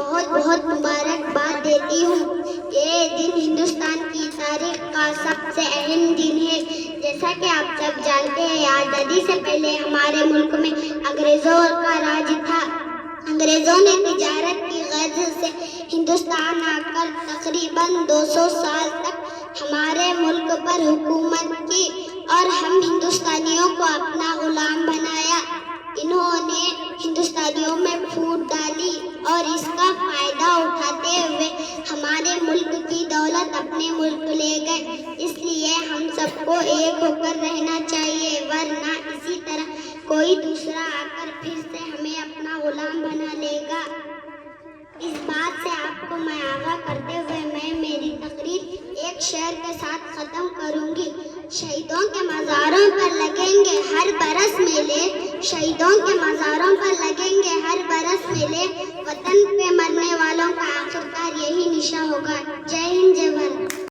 بہت بہت مبارکباد دیتی ہوں۔ یہ دن ہندوستان کی تاریخ کا سب سے اہم دن ہے۔ جیسا کہ آپ سب جانتے ہیں، آزادی سے پہلے ہمارے ملک میں انگریزوں کا راج تھا۔ انگریزوں نے تجارت کی غرض سے ہندوستان آ کر تقریباً 200 سال تک ہمارے ملک پر حکومت کی اور ہم ہندوستانیوں کو اپنا غلام بنایا۔ انہوں نے ہندوستانیوں میں پھوٹ ڈالی اور اس کا فائدہ اٹھاتے ہوئے ہمارے ملک کی دولت اپنے ملک لے گئے۔ اس لیے ہم سب کو ایک ہو کر رہنا چاہیے، ورنہ اسی طرح کوئی دوسرا آ کر پھر سے ہمیں اپنا غلام بنا لے گا۔ اس بات سے آپ کو میں آگاہ کرتے ہوئے میں میری تقریر ایک شعر کے ساتھ ختم کروں گی۔ شہیدوں کے مزاروں پر لگیں گے ہر برس میلے، شہیدوں کے مزاروں پر لگیں گے ہر برس میلے، وطن پہ مرنے والوں کا آخرکار یہی نشاں ہوگا۔ جے ہند، جے بھارت۔